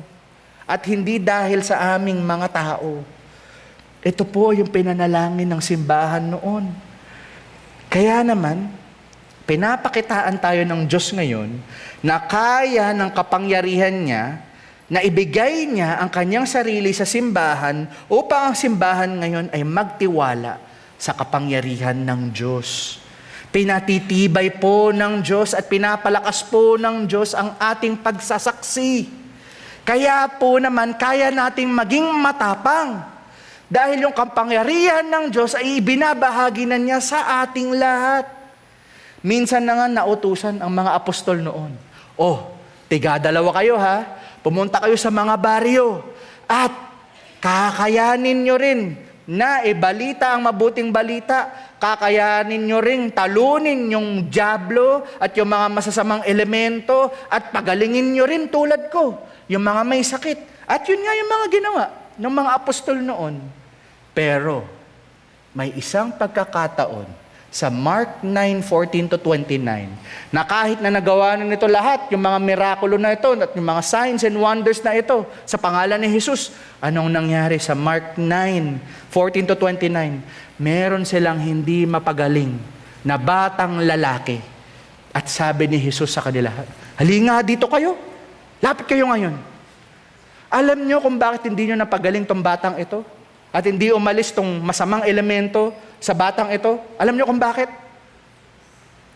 Speaker 1: at hindi dahil sa aming mga tao. Ito po yung pinanalangin ng simbahan noon. Kaya naman, pinapakitaan tayo ng Diyos ngayon na kaya ng kapangyarihan niya na ibigay niya ang kanyang sarili sa simbahan upang ang simbahan ngayon ay magtiwala sa kapangyarihan ng Diyos. Pinatitibay po ng Diyos at pinapalakas po ng Diyos ang ating pagsasaksi. Kaya po naman kaya nating maging matapang dahil yung kapangyarihan ng Diyos ay ibinabahagi na niya sa ating lahat. Minsan na nga nautusan ang mga apostol noon. Tiga-dalawa kayo ha. Pumunta kayo sa mga baryo at kakayanin nyo rin na ibalita ang mabuting balita. Kakayanin nyo rin talunin yung dyablo at yung mga masasamang elemento at pagalingin nyo rin tulad ko, yung mga may sakit. At yun nga yung mga ginawa ng mga apostol noon. Pero may isang pagkakataon sa Mark 9:14-29 na kahit na nagawa na nito lahat, yung mga mirakulo na ito at yung mga signs and wonders na ito sa pangalan ni Jesus, anong nangyari sa Mark 9:14-29? Meron silang hindi mapagaling na batang lalaki. At sabi ni Jesus sa kanila, halika dito kayo, lapit kayo ngayon. Alam nyo kung bakit hindi nyo napagaling tong batang ito? At hindi umalis tong masamang elemento sa batang ito? Alam nyo kung bakit?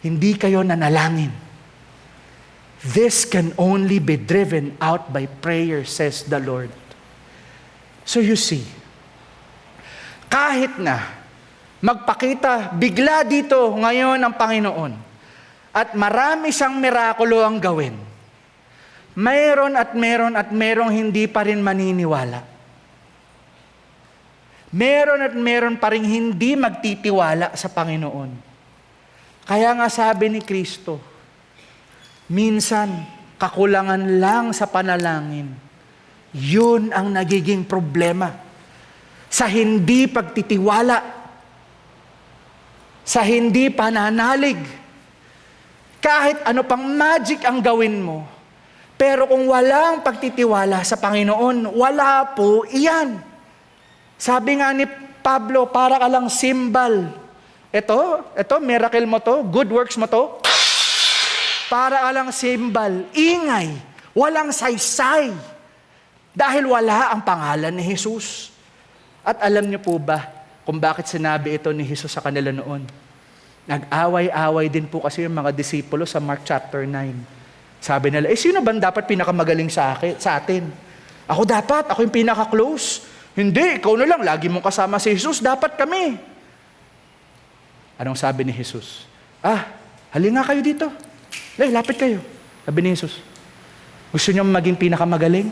Speaker 1: Hindi kayo nanalangin. This can only be driven out by prayer, says the Lord. So you see, kahit na magpakita bigla dito ngayon ang Panginoon at marami siyang mirakulo ang gawin, mayroon at merong hindi pa rin maniniwala. Meron pa rin hindi magtitiwala sa Panginoon. Kaya nga sabi ni Kristo, minsan kakulangan lang sa panalangin. Yun ang nagiging problema. Sa hindi pagtitiwala, sa hindi pananalig, kahit ano pang magic ang gawin mo, pero kung walang pagtitiwala sa Panginoon, wala po iyan. Sabi nga ni Pablo, para ka lang symbol. Ito, miracle mo to, good works mo to. Para ka lang symbol, ingay, walang saysay. Dahil wala ang pangalan ni Jesus. At alam niyo po ba kung bakit sinabi ito ni Jesus sa kanila noon? Nag-away-away din po kasi yung mga disipulo sa Mark chapter 9. Sabi nila, sino ba dapat pinakamagaling sa atin? Ako yung pinaka-close. Hindi, ikaw na lang, lagi mong kasama si Jesus, dapat kami. Anong sabi ni Jesus? Halika kayo dito. Lapit kayo. Sabi ni Jesus, gusto niyo maging pinakamagaling?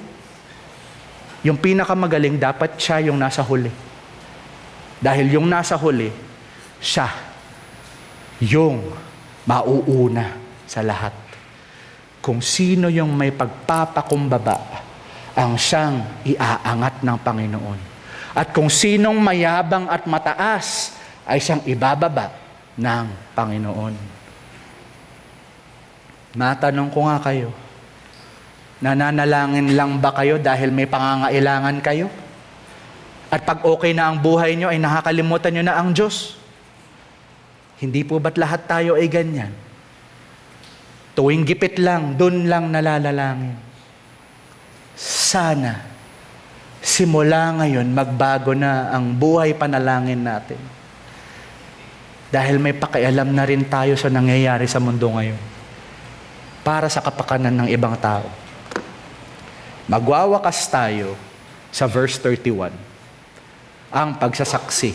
Speaker 1: Yung pinakamagaling, dapat siya yung nasa huli. Dahil yung nasa huli, siya yung mauuna sa lahat. Kung sino yung may pagpapakumbaba, ang siyang iaangat ng Panginoon. At kung sinong mayabang at mataas, ay siyang ibababa ng Panginoon. Matanong ko nga kayo, nananalangin lang ba kayo dahil may pangangailangan kayo? At pag okay na ang buhay nyo, ay nakakalimutan nyo na ang Diyos? Hindi po ba't lahat tayo ay ganyan? Tuwing gipit lang, dun lang nalalalangin. Sana, simula ngayon, magbago na ang buhay panalangin natin. Dahil may pakialam na rin tayo sa nangyayari sa mundo ngayon. Para sa kapakanan ng ibang tao. Magwawakas tayo sa verse 31. Ang pagsasaksi.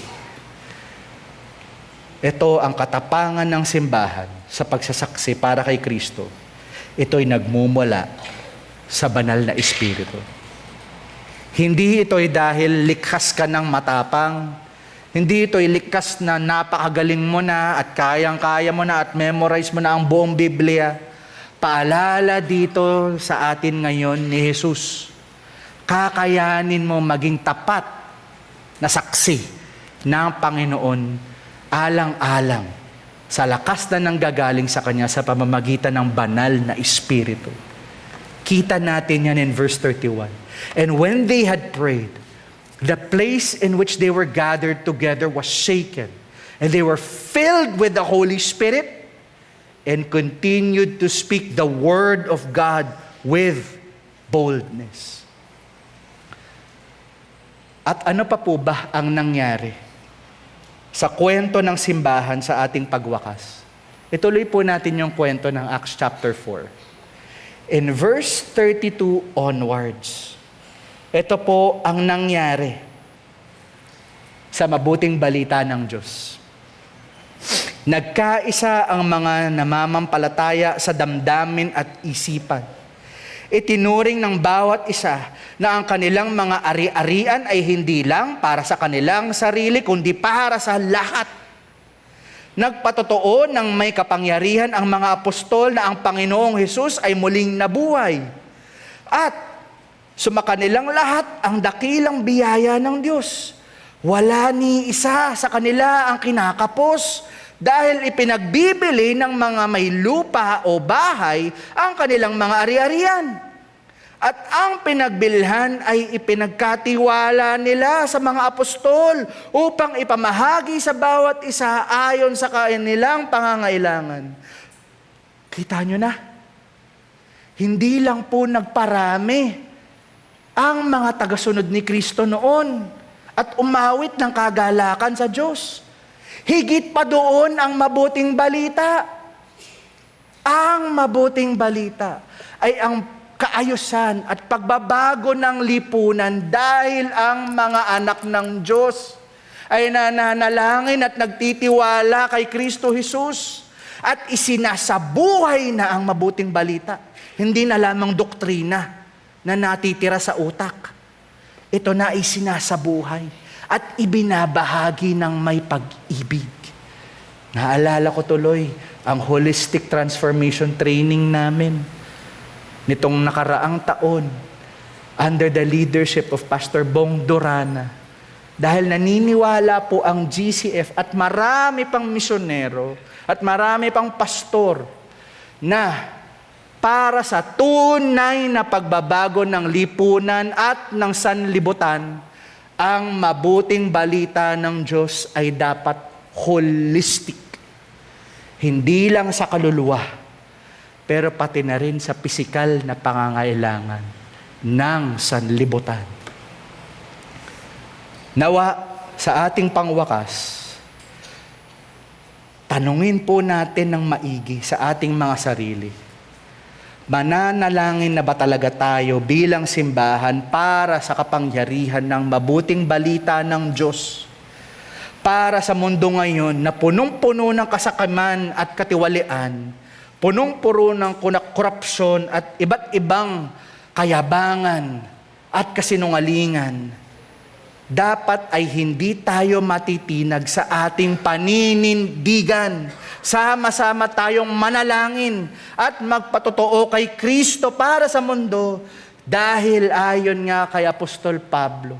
Speaker 1: Ito ang katapangan ng simbahan sa pagsasaksi para kay Kristo. Ito'y nagmumula sa banal na Espiritu. Hindi ito'y dahil likhas ka ng matapang, Hindi ito likas na napakagaling mo na at kayang-kaya mo na at memorize mo na ang buong Biblia. Paalala dito sa atin ngayon ni Jesus. Kakayanin mo maging tapat na saksi ng Panginoon alang-alang sa lakas na nanggagaling sa Kanya sa pamamagitan ng banal na Espiritu. Kita natin yan in verse 31. And when they had prayed, the place in which they were gathered together was shaken, and they were filled with the Holy Spirit and continued to speak the word of God with boldness. At ano pa po ba ang nangyari sa kwento ng simbahan sa ating pagwakas? Ituloy po natin yung kwento ng Acts chapter 4. In verse 32 onwards, ito po ang nangyari sa mabuting balita ng Diyos. Nagkaisa ang mga namamampalataya sa damdamin at isipan. Itinuring ng bawat isa na ang kanilang mga ari-arian ay hindi lang para sa kanilang sarili, kundi para sa lahat. Nagpatotoo ng may kapangyarihan ang mga apostol na ang Panginoong Hesus ay muling nabuhay. At sumakanilang lahat ang dakilang biyaya ng Diyos. Wala ni isa sa kanila ang kinakapos dahil ipinagbibili ng mga may lupa o bahay ang kanilang mga ari-arian. At ang pinagbilhan ay ipinagkatiwala nila sa mga apostol upang ipamahagi sa bawat isa ayon sa kanilang pangangailangan. Kita nyo na, hindi lang po nagparami ang mga tagasunod ni Kristo noon at umawit ng kagalakan sa Diyos. Higit pa doon ang mabuting balita. Ang mabuting balita ay ang kaayusan at pagbabago ng lipunan dahil ang mga anak ng Diyos ay nananalangin at nagtitiwala kay Kristo Jesus at isinasabuhay na ang mabuting balita. Hindi na lamang doktrina na natitira sa utak. Ito na ay sinasabuhay at ibinabahagi ng may pag-ibig. Naalala ko tuloy ang holistic transformation training namin nitong nakaraang taon under the leadership of Pastor Bong Dorana. Dahil naniniwala po ang GCF at marami pang misyonero at marami pang pastor na para sa tunay na pagbabago ng lipunan at ng sanlibutan, ang mabuting balita ng Diyos ay dapat holistic. Hindi lang sa kaluluwa, pero pati na rin sa pisikal na pangangailangan ng sanlibutan. Nawa sa ating pangwakas, tanungin po natin ng maigi sa ating mga sarili. Mananalangin na ba talaga tayo bilang simbahan para sa kapangyarihan ng mabuting balita ng Diyos? Para sa mundo ngayon na punong-puno ng kasakaman at katiwalian, punong-puno ng korupsyon at iba't ibang kayabangan at kasinungalingan, dapat ay hindi tayo matitinag sa ating paninindigan. Sama-sama tayong manalangin at magpatotoo kay Kristo para sa mundo dahil ayon nga kay Apostol Pablo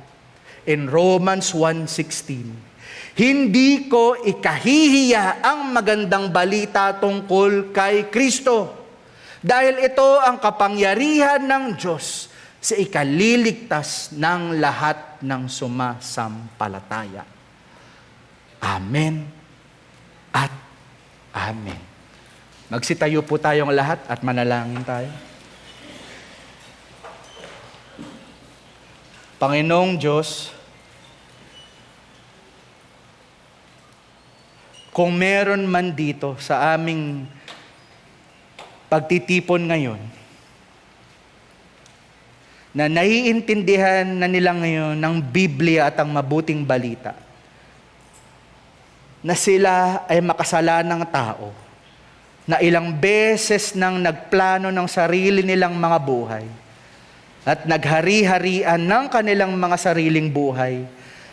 Speaker 1: in Romans 1:16, hindi ko ikahihiya ang magandang balita tungkol kay Kristo dahil ito ang kapangyarihan ng Diyos sa ikaliligtas ng lahat ng sumasampalataya. Amen at Amen. Magsitayo po tayong lahat at manalangin tayo. Panginoong Diyos, kung meron man dito sa aming pagtitipon ngayon, na naiintindihan na nila ngayon ng Biblia at ang mabuting balita, na sila ay makasalanang tao, na ilang beses nang nagplano ng sarili nilang mga buhay, at naghari-harian ng kanilang mga sariling buhay,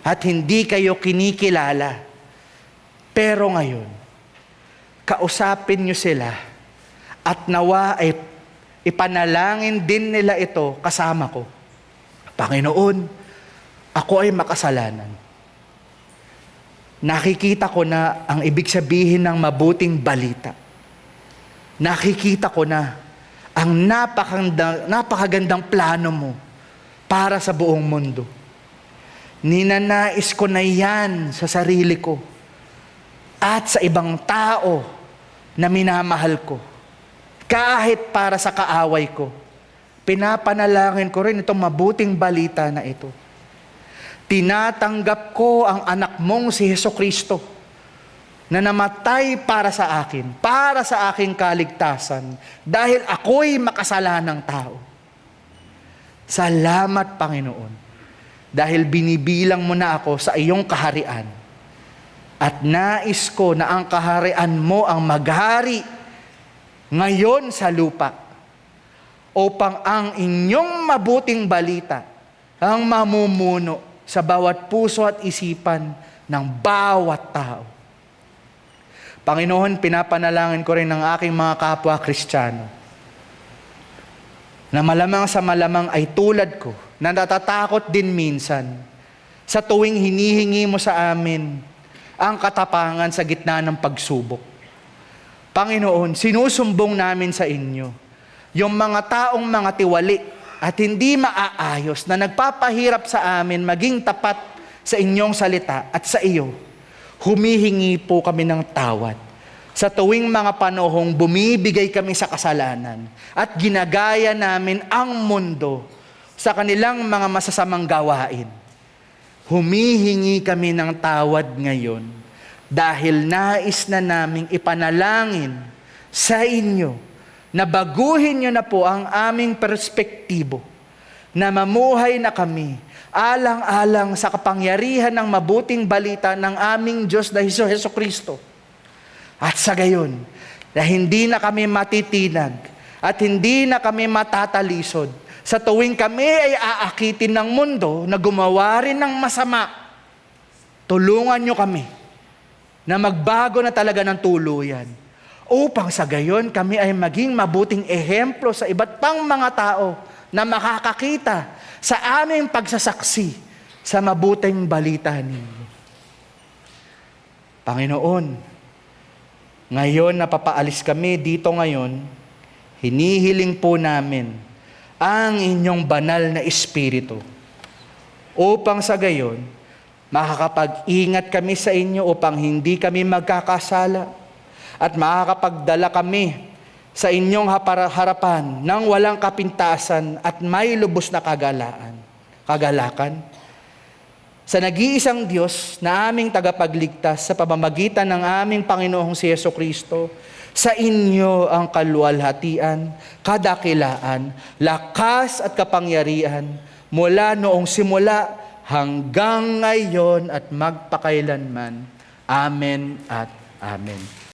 Speaker 1: at hindi kayo kinikilala. Pero ngayon, kausapin niyo sila at nawa ay ipanalangin din nila ito kasama ko. Panginoon, ako ay makasalanan. Nakikita ko na ang ibig sabihin ng mabuting balita. Nakikita ko na ang napakagandang plano mo para sa buong mundo. Ninanais ko na yan sa sarili ko at sa ibang tao na minamahal ko. Kahit para sa kaaway ko. Pinapanalangin ko rin itong mabuting balita na ito. Tinatanggap ko ang anak mong si Hesukristo na namatay para sa aking kaligtasan, dahil ako'y makasalanang tao. Salamat, Panginoon, dahil binibilang mo na ako sa iyong kaharian. At nais ko na ang kaharian mo ang maghari ngayon sa lupa, upang ang inyong mabuting balita ang mamumuno sa bawat puso at isipan ng bawat tao. Panginoon, pinapanalangin ko rin ng aking mga kapwa Kristiyano na malamang sa malamang ay tulad ko, na natatakot din minsan sa tuwing hinihingi mo sa amin ang katapangan sa gitna ng pagsubok. Panginoon, sinusumbong namin sa inyo yung mga taong mga tiwali at hindi maaayos na nagpapahirap sa amin maging tapat sa inyong salita at sa iyo. Humihingi po kami ng tawad sa tuwing mga panahong bumibigay kami sa kasalanan at ginagaya namin ang mundo sa kanilang mga masasamang gawain. Humihingi kami ng tawad ngayon dahil nais na naming ipanalangin sa inyo na baguhin nyo na po ang aming perspektibo, na mamuhay na kami alang-alang sa kapangyarihan ng mabuting balita ng aming Diyos na Hesukristo. At sa gayon, na hindi na kami matitinag at hindi na kami matatalisod sa tuwing kami ay aakitin ng mundo na gumawa rin ng masama. Tulungan nyo kami na magbago na talaga ng tuluyan, upang sa gayon kami ay maging mabuting ehemplo sa iba't pang mga tao na makakakita sa aming pagsasaksi sa mabuting balita ninyo. Panginoon, ngayon na papaalis kami dito ngayon, hinihiling po namin ang inyong banal na Espiritu, upang sa gayon makakapag-ingat kami sa inyo upang hindi kami magkakasala at makakapagdala kami sa inyong harapan ng walang kapintasan at may lubos na kagalakan. Sa nag-iisang Diyos na aming tagapagligtas sa pamamagitan ng aming Panginoong si Hesukristo, sa inyo ang kaluwalhatian, kadakilaan, lakas at kapangyarihan mula noong simula hanggang ngayon at magpakailanman. Amen at Amen.